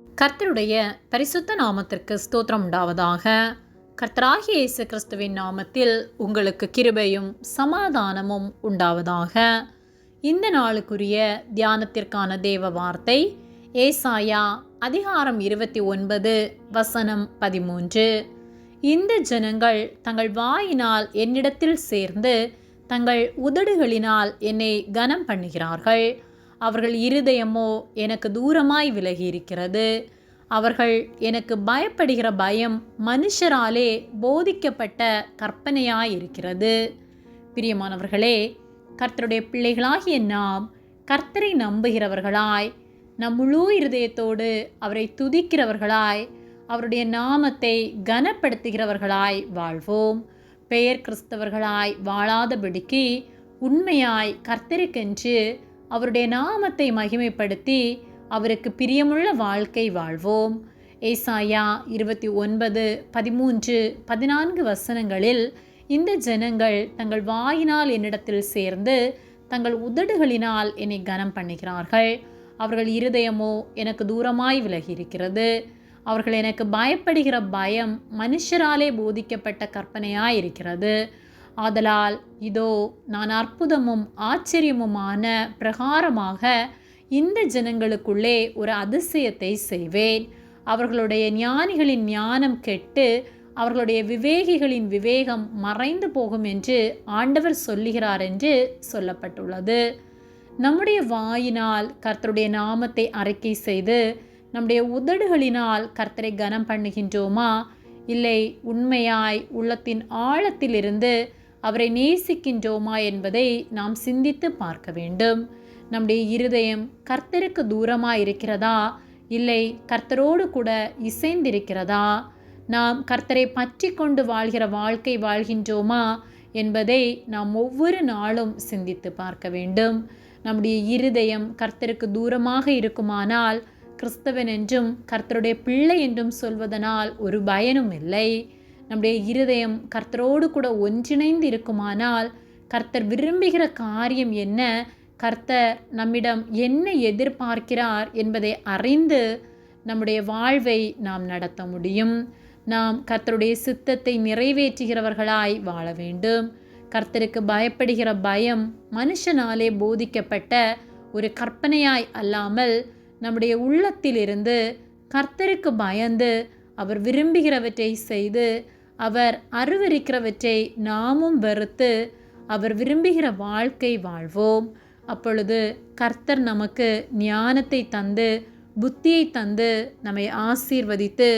கர்த்தருடைய பரிசுத்த நாமத்திற்கு ஸ்தோத்திரம் உண்டாவதாக. கர்த்தராகிய இயேசு கிறிஸ்துவின் நாமத்தில் உங்களுக்கு கிருபையும் சமாதானமும் உண்டாவதாக. இந்த நாளுக்குரிய தியானத்திற்கான தேவ வார்த்தை ஏசாயா அதிகாரம் 29 வசனம் 13. இந்த ஜனங்கள் தங்கள் வாயினால் என்னிடத்தில் சேர்ந்து தங்கள் உதடுகளினால் என்னை கனம் பண்ணுகிறார்கள். அவர்கள் இருதயமோ எனக்கு தூரமாய் விலகி இருக்கிறது. அவர்கள் எனக்கு பயப்படுகிற பயம் மனுஷராலே போதிக்கப்பட்ட கற்பனையாயிருக்கிறது. பிரியமானவர்களே, கர்த்தருடைய பிள்ளைகளாகிய நாம் கர்த்தரை நம்புகிறவர்களாய், நம் முழு இருதயத்தோடு அவரை துதிக்கிறவர்களாய், அவருடைய நாமத்தை கனப்படுத்துகிறவர்களாய் வாழ்வோம். பெயர் கிறிஸ்தவர்களாய் வாழாதபடிக்கு உண்மையாய் கர்த்தருக்கென்று அவருடைய நாமத்தை மகிமைப்படுத்தி அவருக்கு பிரியமுள்ள வாழ்க்கை வாழ்வோம். ஏசாயா 29, 13, 14 வசனங்களில் இந்த ஜனங்கள் தங்கள் வாயினால் என்னிடத்தில் சேர்ந்து தங்கள் உதடுகளினால் என்னை கனம் பண்ணுகிறார்கள். அவர்கள் இருதயமோ எனக்கு தூரமாய் விலகி இருக்கிறது. அவர்கள் எனக்கு பயப்படுகிற பயம் மனுஷராலே போதிக்கப்பட்ட கற்பனையாயிருக்கிறது. ஆதலால் இதோ நான் அற்புதமும் ஆச்சரியமுமான பிரகாரமாக இந்த ஜனங்களுக்குள்ளே ஒரு அதிசயத்தை செய்வேன். அவர்களுடைய ஞானிகளின் ஞானம் கெட்டு அவர்களுடைய விவேகிகளின் விவேகம் மறைந்து போகும் என்று ஆண்டவர் சொல்லுகிறார் என்று சொல்லப்பட்டுள்ளது. நம்முடைய வாயினால் கர்த்தருடைய நாமத்தை அறிக்கை செய்து நம்முடைய உதடுகளினால் கர்த்தரை கனம் பண்ணுகின்றோமா? இல்லை உண்மையாய் உள்ளத்தின் ஆழத்திலிருந்து அவரை நேசிக்கின்றோமா என்பதை நாம் சிந்தித்து பார்க்க வேண்டும். நம்முடைய இருதயம் கர்த்தருக்கு தூரமாக இருக்கிறதா? இல்லை கர்த்தரோடு கூட இசைந்திருக்கிறதா? நாம் கர்த்தரை பற்றி கொண்டு வாழ்கிற வாழ்க்கை வாழ்கின்றோமா என்பதை நாம் ஒவ்வொரு நாளும் சிந்தித்து பார்க்க வேண்டும். நம்முடைய இருதயம் கர்த்தருக்கு தூரமாக இருக்குமானால் கிறிஸ்தவன் என்றும் கர்த்தருடைய பிள்ளை என்றும் சொல்வதனால் ஒரு பயனும் இல்லை. நம்முடைய இருதயம் கர்த்தரோடு கூட ஒன்றிணைந்து இருக்குமானால் கர்த்தர் விரும்புகிற காரியம் என்ன, கர்த்தர் நம்மிடம் என்ன எதிர்பார்க்கிறார் என்பதை அறிந்து நம்முடைய வாழ்வை நாம் நடத்த முடியும். நாம் கர்த்தருடைய சித்தத்தை நிறைவேற்றுகிறவர்களாய் வாழ வேண்டும். கர்த்தருக்கு பயப்படுகிற பயம் மனுஷனாலே போதிக்கப்பட்ட ஒரு கற்பனையாய் அல்லாமல் நம்முடைய உள்ளத்திலிருந்து கர்த்தருக்கு பயந்து அவர் விரும்புகிறவற்றை செய்து அவர் அருவருக்கிறவற்றை நாமும் வெறுத்து அவர் விரும்புகிற வாழ்க்கை வாழ்வோம். அப்பொழுது கர்த்தர் நமக்கு ஞானத்தை தந்து புத்தியை தந்து நம்மை ஆசீர்வதித்து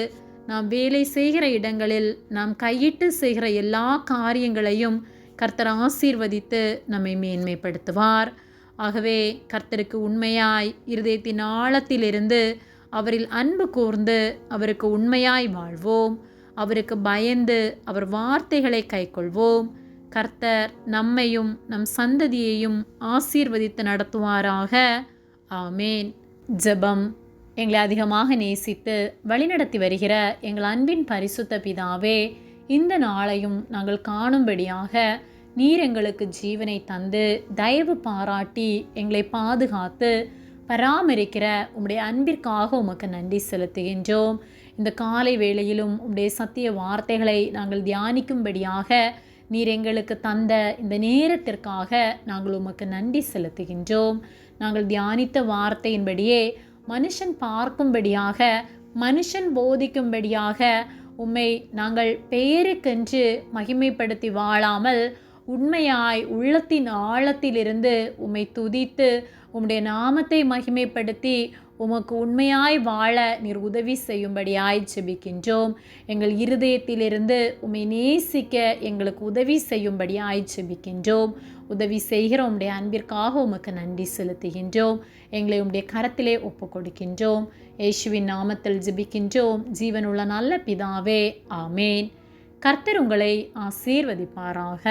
நாம் வேலை செய்கிற இடங்களில் நாம் கையிட்டு செய்கிற எல்லா காரியங்களையும் கர்த்தர் ஆசீர்வதித்து நம்மை மேன்மைப்படுத்துவார். ஆகவே கர்த்தருக்கு உண்மையாய் இருதயத்தின் ஆழத்திலிருந்து அவரில் அன்பு கூர்ந்து அவருக்கு உண்மையாய் வாழ்வோம். அவருக்கு பயந்து அவர் வார்த்தைகளை கைக்கொள்வோம். கர்த்தர் நம்மையும் நம் சந்ததியையும் ஆசீர்வதித்து நடத்துவாராக. ஆமேன். ஜெபம். எங்களை அதிகமாக நேசித்து வழிநடத்தி வருகிற எங்கள் அன்பின் பரிசுத்த பிதாவே, இந்த நாளையும் நாங்கள் காணும்படியாக நீர் எங்களுக்கு ஜீவனை தந்து தயவு பாராட்டி எங்களை பாதுகாத்து பராமரிக்கிற உம்முடைய அன்பிற்காக உமக்கு நன்றி செலுத்துகின்றோம். இந்த காலை வேளையிலும் உம்முடைய சத்திய வார்த்தைகளை நாங்கள் தியானிக்கும்படியாக நீர் எங்களுக்கு தந்த இந்த நேரத்திற்காக நாங்கள் உமக்கு நன்றி செலுத்துகின்றோம். நாங்கள் தியானித்த வார்த்தையின்படியே மனுஷன் பார்க்கும்படியாக, மனுஷன் போதிக்கும்படியாக உம்மை நாங்கள் பெயருக்கென்று மகிமைப்படுத்தி வாழாமல் உண்மையாய் உள்ளத்தின் ஆழத்திலிருந்து உம்மை துதித்து உம்முடைய நாமத்தை மகிமைப்படுத்தி உமக்கு உண்மையாய் வாழ நீர் உதவி செய்யும்படியாய் ஜெபிக்கின்றோம். எங்கள் இருதயத்திலிருந்து உம்மை நேசிக்க எங்களுக்கு உதவி செய்யும்படியாய் ஜெபிக்கின்றோம். உதவி செய்கிற உம்முடைய அன்பிற்காக உமக்கு நன்றி செலுத்துகின்றோம். எங்களை உம்முடைய கரத்திலே ஒப்பு கொடுக்கின்றோம். இயேசுவின் நாமத்தில் ஜெபிக்கின்றோம் ஜீவனுள்ள நல்ல பிதாவே. ஆமேன். கர்த்தர் உங்களை ஆசீர்வதிப்பாராக.